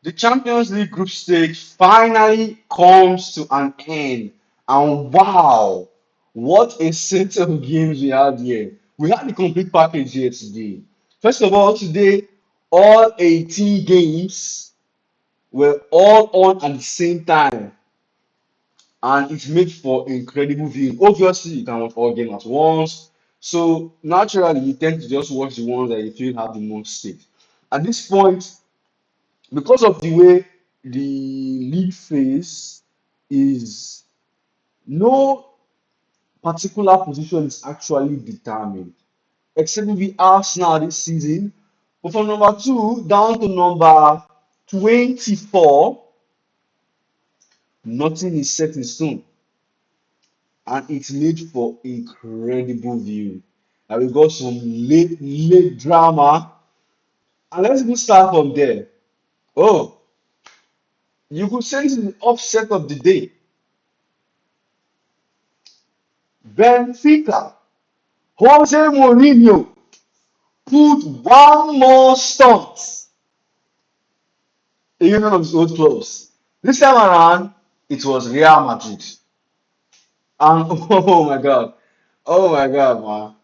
The Champions League group stage finally comes to an end. And wow, what a set of games we had here. We had the complete package here today. First of all, today, all 18 games were all on at the same time. And it's made for incredible viewing. Obviously, you can watch all games at once. So naturally, you tend to just watch the ones that you feel have the most stake. At this point, because of the way the league phase is, no particular position is actually determined, except maybe Arsenal this season. But from number two down to number 24, nothing is set in stone, and it's made for incredible viewing. And we got some late drama, and let's even start from there. Oh, you could say this is the upset of the day. Benfica, Jose Mourinho put one more stunt in one of his old clubs. This time around, it was Real Madrid. And oh my god, man,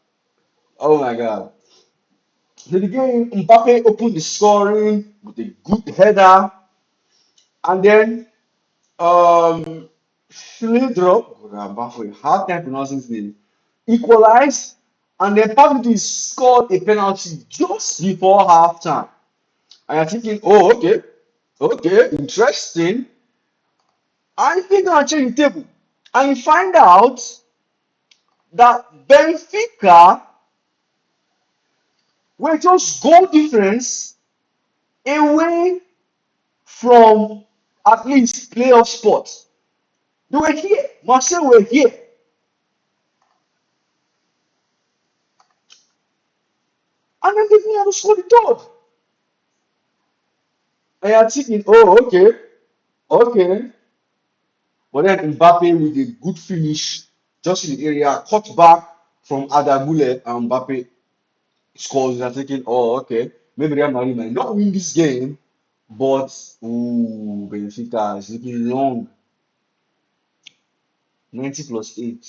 oh my god. So the game, Mbappe opened the scoring with a good header, and then Schledrop, I'm baffled, hard time pronouncing his name, equalized, and then Pavlidis scored a penalty just before halftime. And you're thinking, oh, okay, interesting. And you can change the table. And you find out that Benfica were just goal difference away from at least playoff spots. They were here. Marseille were here. And then they didn't have to score the third. And you're thinking, oh, okay. But then Mbappe with a good finish just in the area, cut back from Adagule, and Mbappe scores. You're thinking, oh, okay, maybe Real Madrid might not win this game, but ooh, Benfica is looking long. 90 plus 8,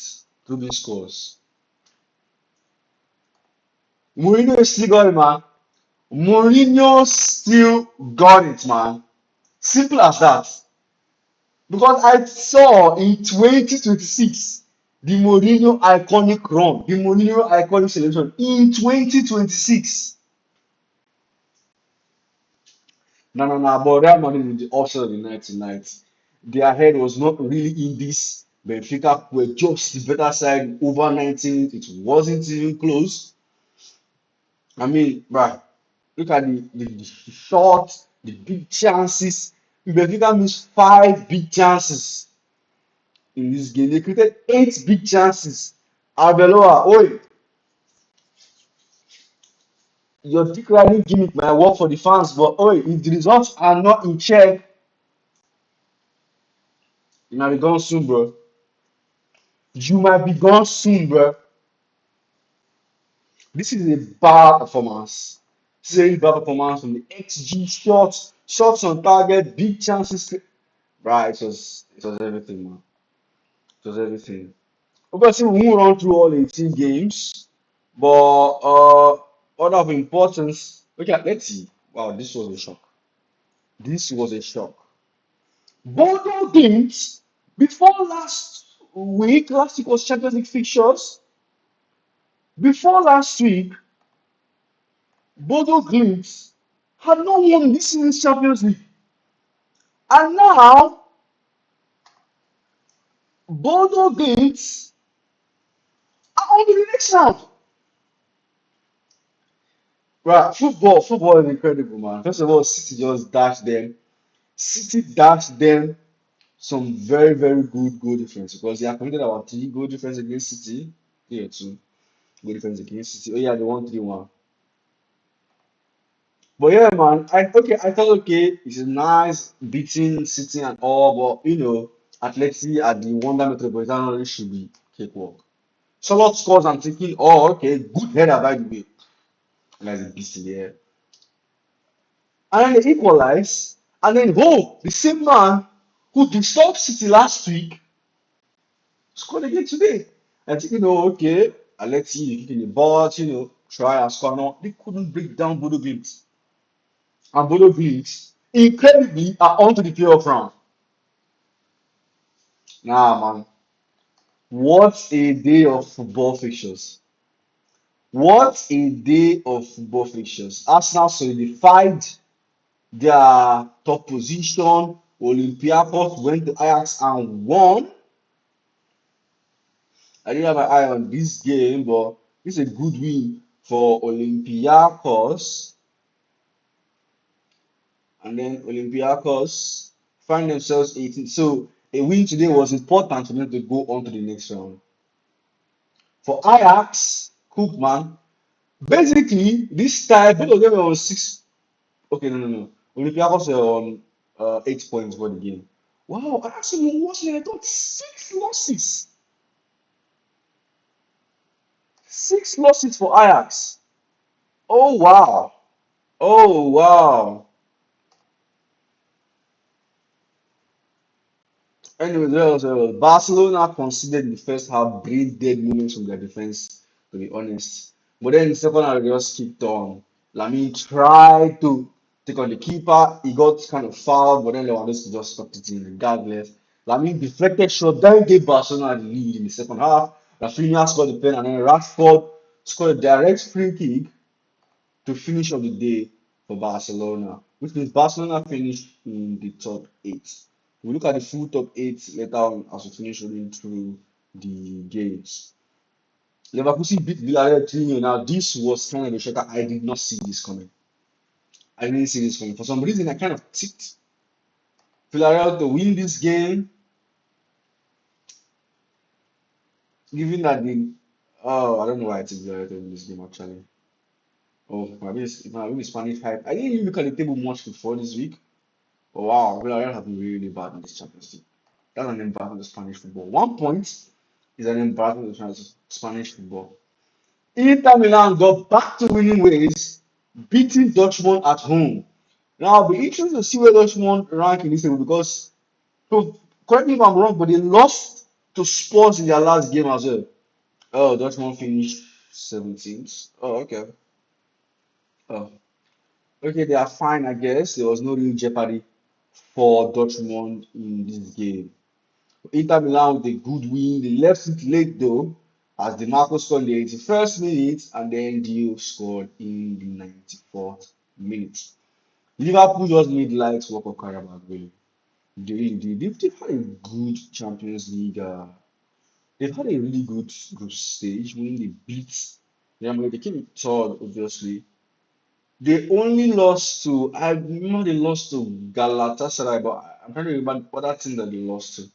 Ruben scores. Mourinho still got it, man. Mourinho still got it, man. Simple as that. Because I saw in 2026 the Mourinho iconic run, the Mourinho iconic selection in 2026. No, but Real Madrid in the offside of the night tonight, their head was not really in this. Benfica were just the better side over 19. It wasn't even close. I mean, bruh, look at the shots, the big chances. Benfica missed five big chances in this game. They created eight big chances. Arbeloa, oi, your declining gimmick might work for the fans, but oi, if the results are not in check, you might be gone soon, bro. You might be gone soon, bro. This is a bad performance. This is a really bad performance from the XG shots on target, big chances. Right, it was everything, man. It was everything. Obviously, we won't run through all 18 games, but order of importance. Okay, let's see. Wow, this was a shock. This was a shock. Bodo Glimt, before last week was Champions League fixtures. Before last week, Bodo Glimt had not won this season's Champions League. And now, Bodo Glimt are on to the next round. Right, football is incredible, man. First of all, City just dashed them. City dashed them some very, very good goal difference because they are committed about three goal difference against City. Yeah, two goal difference against City. Oh yeah, they won 3-1. But yeah, man, I thought okay, it's a nice beating City and all, but Atleti at the Wanda Metropolitano really should be cakewalk. Solid scores, I'm thinking, oh okay, good header by the way. And that's a beast in the air. And then they equalize. And then, oh, the same man who disturbed City last week scored again today. And okay, let's see if you can but try and score. No, they couldn't break down Bodo Glimt. And Bodo Glimt, incredibly, are on to the playoff round. Nah, man. What a day of football fixtures. What a day of football fixtures. Arsenal solidified their top position. Olympiacos went to Ajax and won. I didn't have my eye on this game, but it's a good win for Olympiacos. And then Olympiacos find themselves 18. So a win today was important for them to go on to the next round. For Ajax, Koopman, basically this time both of them were on six. Okay, no. Olympiacos were on 8 points for the game. Wow, Ajax won worse than I thought. Six losses. Six losses for Ajax. Oh wow. Oh wow. Anyway, Barcelona considered in the first half brain dead moments from their defense, to be honest. But then in the second half, they just kicked on. Lamine tried to take on the keeper. He got kind of fouled, but then Lewandowski just stopped it in regardless. Lamine deflected shot, then gave Barcelona the lead in the second half. Rafinha scored the pen, and then Rashford scored a direct free kick to finish off the day for Barcelona, which means Barcelona finished in the top eight. We look at the full top eight later on as we finish running through the games. Leverkusen beat Villarreal 3-0. Now, this was kind of a shocker. I did not see this coming. I didn't see this coming. For some reason, I kind of tipped Villarreal to win this game, given that the. Oh, I don't know why I tipped Villarreal to win this game actually. Oh, maybe Spanish hype. I didn't even look at the table much before this week. Oh, wow, Villarreal have been really bad in this Champions League. That's an embarrassment to Spanish football. 1 point is an embarrassment to Spanish football. Inter Milan got back to winning ways, beating Dortmund at home. Now, I'll be interested to see where Dortmund rank in this table because, so, correct me if I'm wrong, but they lost to Spurs in their last game as well. Oh, Dortmund finished 17th. Oh, okay. Oh, okay, they are fine, I guess. There was no real jeopardy for Dortmund in this game. Inter Milan with a good win. They left it late though, as DeMarco scored in the 81st minute and then Dio scored in the 94th minute. Liverpool just made light work of Carabao really. They've had a good Champions League. They've had a really good group stage when they beat Real Madrid. They came in third, obviously. They only lost to, I remember they lost to Galatasaray, but I'm trying to remember what that team that they lost to.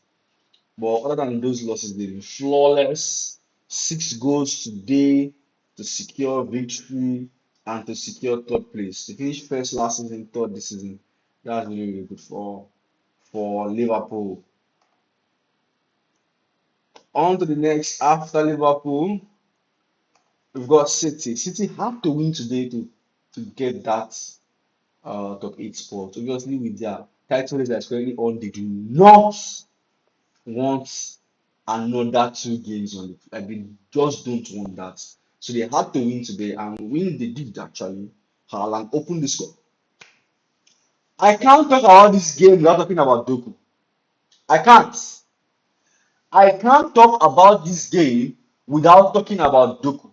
But other than those losses, they've been flawless. 6 goals today to secure victory and to secure third place. They finished first last season, third this season. That's really, really good for Liverpool. On to the next after Liverpool, we've got City. City have to win today to get that top eight spot. Obviously, with their title race that's currently on, they do not want another 2 games on it. Like they just don't want that. So they had to win today, and when they did actually, Haaland opened the score. I can't talk about this game without talking about Doku. I can't. I can't talk about this game without talking about Doku.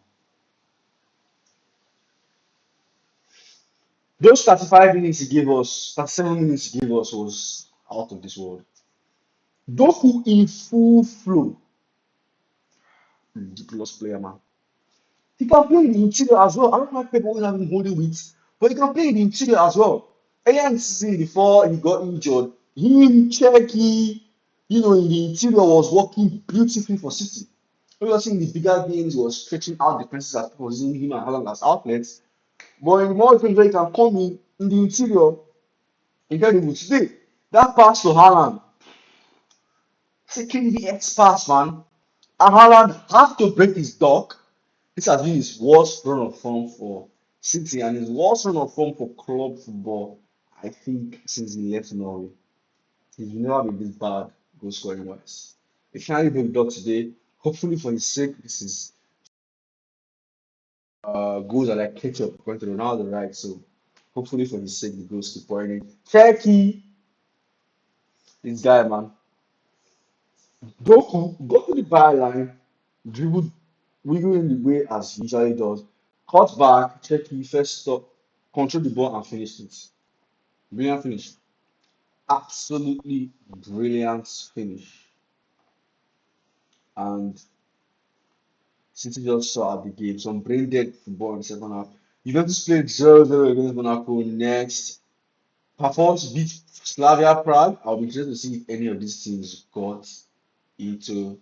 Those 35 minutes he gave us, 37 minutes he gave us was out of this world. Doku in full flow. Ridiculous player, man. He can play in the interior as well. I don't know why people always have him holding width, but he can play in the interior as well. Earlier in the season, before he got injured, him, Cherky, in the interior was working beautifully for City. Obviously, in the bigger games, he was stretching out defenses as people using him and Haaland as outlets. But in the more games where he can come in the interior, incredible. Today, that pass to Haaland, taking the X pass, man. And Haaland had to break his duck. This has been his worst run of form for City and his worst run of form for club football, I think since he left Norway. He's never been this bad goal scoring wise. He finally broke dog today. Hopefully for his sake, this is goals are like ketchup according to Ronaldo, right? So hopefully for his sake, the goals keep pouring in. Turkey, this guy, man. Doku, go to the byline, dribble, wiggling the way as he usually does. Cut back, Turkey, first stop, control the ball and finish it. Brilliant finish. Absolutely brilliant finish. And City just saw at the game some brain dead football in the second half. Juventus played 0-0 against Monaco next. Performance beat Slavia Prague. I'll be interested to see if any of these teams got into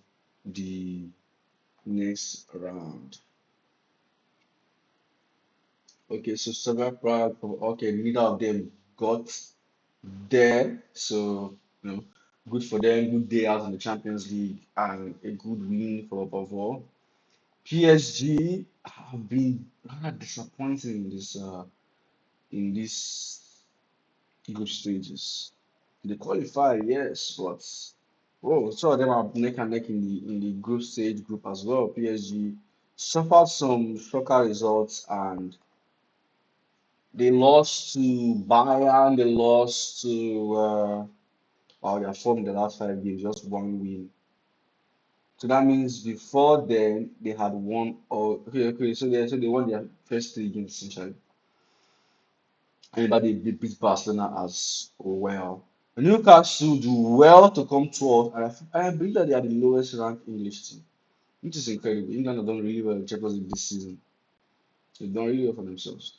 the next round. Okay, so Slavia Prague, okay, neither of them got there. So, you know, good for them. Good day out in the Champions League and a good win for above all. PSG have been rather disappointing in this group stages. They qualify, yes, but oh, some of them are neck and neck in the group stage group as well. PSG suffered some shocker results and they lost to Bayern, they lost to oh, they are formed the last 5 games, just one win. So that means before then they had won. Oh, okay. So they won their first 3 games essentially. Anybody beat Barcelona as well. Newcastle do well to come 12th, and I believe that they are the lowest ranked English team, which is incredible. England have done really well in Champions League this season. They've done really well for themselves.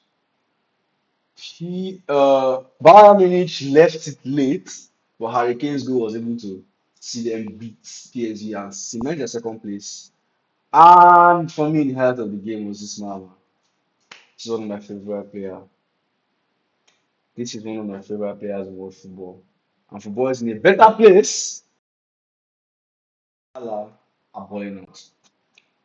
Bayern Munich left it late, but Harry Kane's goal was able to see them beat PSG and cement their second place. And for me, the highlight of the game was this man. This is one of my favorite players. This is one of my favorite players in world football. And football is in a better place. Salah are balling out.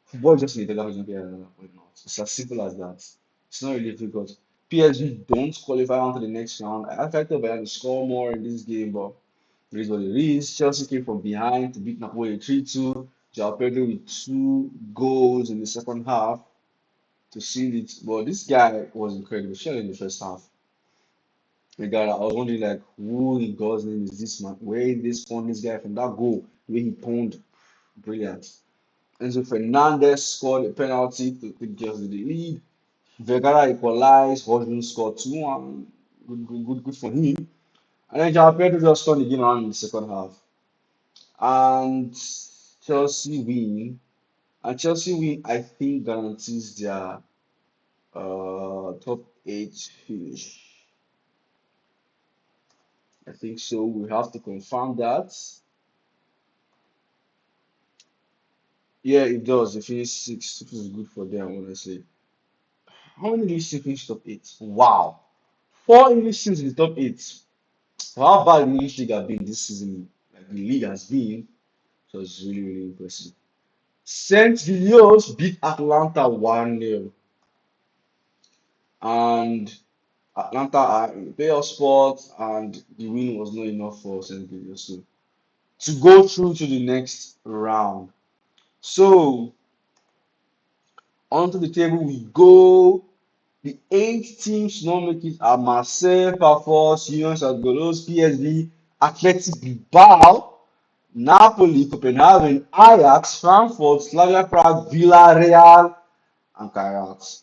Football is just in a better place than balling out. It's as simple as that. It's not really difficult. PSG don't qualify onto the next round. I expected Bayern to score more in this game, but it is what it is. Chelsea came from behind to beat Napoli 3-2. João Pedro with 2 goals in the second half to seal it. But this guy was incredible, especially in the first half. My God, I was wondering like who in God's name is this man? Where did they spawn this guy from that goal? The way he turned, brilliant. Enzo Fernandez scored a penalty to give us the lead. Vergara equalized. Hodgson scored 2-1. Good for him. And then João Pedro just turned the game around in the second half. And Chelsea win. And Chelsea win, I think, guarantees their top eight finish. I think so. We have to confirm that. Yeah, it does. They finished sixth, which is good for them, honestly. How many English teams finished top eight? Wow. 4 English teams in the top eight. How bad the English league have been this season, like the league has been, so it's really, really impressive. St. Gilloise beat Atlanta 1-0, and Atlanta are in the playoff spot, and the win was not enough for St. Gilloise to go through to the next round. So, onto the table we go. The 8 teams to not make it are Marseille, Pafos, Union Saint-Gilloise, PSV, Athletic Bilbao, Napoli, Copenhagen, Ajax, Frankfurt, Slavia Prague, Villarreal, and Kairat.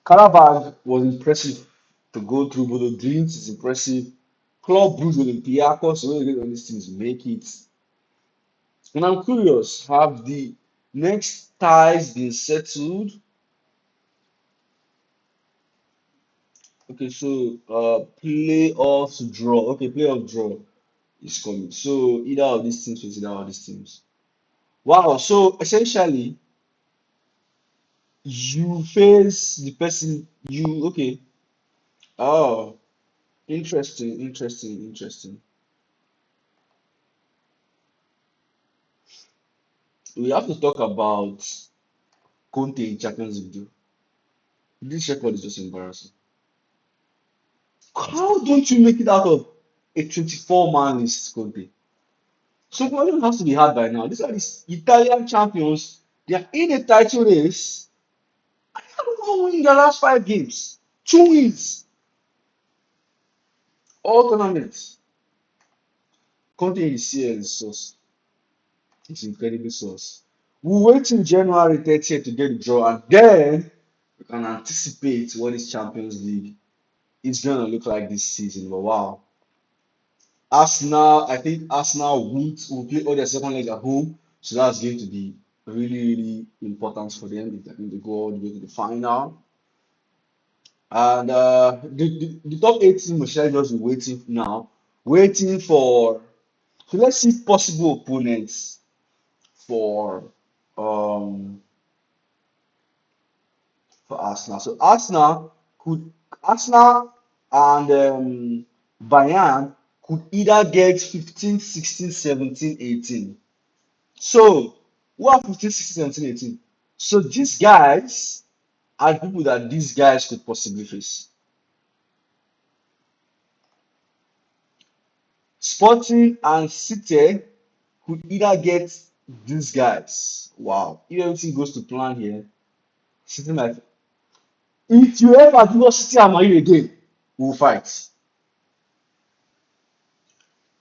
Karabag was impressive to go through, Bodo Glimt is impressive. Club Brugge, Olympiacos, so when these teams make it. And I'm curious, have the next ties been settled? Okay, so playoffs draw. Okay, playoff draw is coming. So either of these teams with either of these teams. Wow, so essentially you face the person you okay. Oh, interesting. We have to talk about Conte in Champions League. Though. This record is just embarrassing. How don't you make it out of a 24-man list, Conte? So qualifying has to be hard by now. These are the Italian champions. They are in a title race. I don't know winning their last 5 games. 2 wins, all tournaments. Conte is here is sauce. It's incredibly sauce. We'll wait till January 30th to get the draw, and then we can anticipate what this Champions League is gonna look like this season. But wow. Arsenal, I think Arsenal will play all their second leg at home, so that's going to be really, really important for them if they're going to go all the way to the final. And the top 8 team will shall just be waiting now, waiting for. So let's see possible opponents for um for Arsenal. So Arsenal and Bayern could either get 15, 16, 17, 18. So who are 15, 16, 17, 18? So these guys are people that these guys could possibly face. Sporting and City could either get these guys. Wow. If everything goes to plan here, City might. If you ever give us City and Man U again, we'll fight.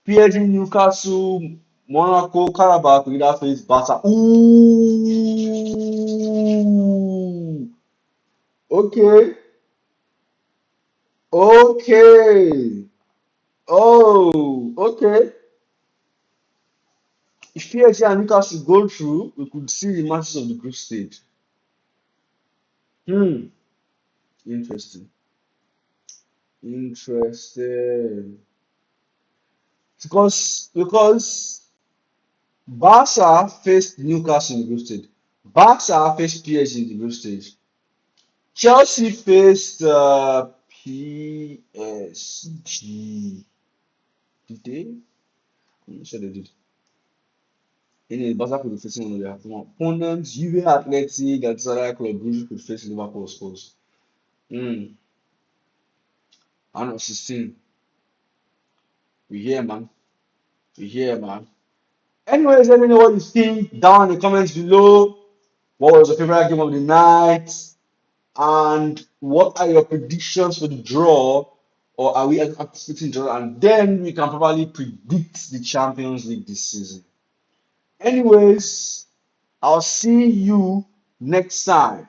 PSG, Newcastle, Monaco, Karabakh could either face Barca. Ooh. Okay. Okay. Oh, okay. If PSG and Newcastle go through, we could see the matches of the group stage. Hmm. Interesting. Interesting. Because Barca faced Newcastle in the group stage. Barca faced PSG in the group stage. Chelsea faced PSG. Did they? I'm not sure they did. Anyway, Barca could be facing one of their opponents. Juve Athletic, Galatasaray Club Brugge could face Liverpool Spurs. Hmm. I know 16. We here, man. We here, man. Anyways, let me know what you think down in the comments below. What was your favorite game of the night? And what are your predictions for the draw? Or are we anticipating draw? And then we can probably predict the Champions League this season. Anyways, I'll see you next time.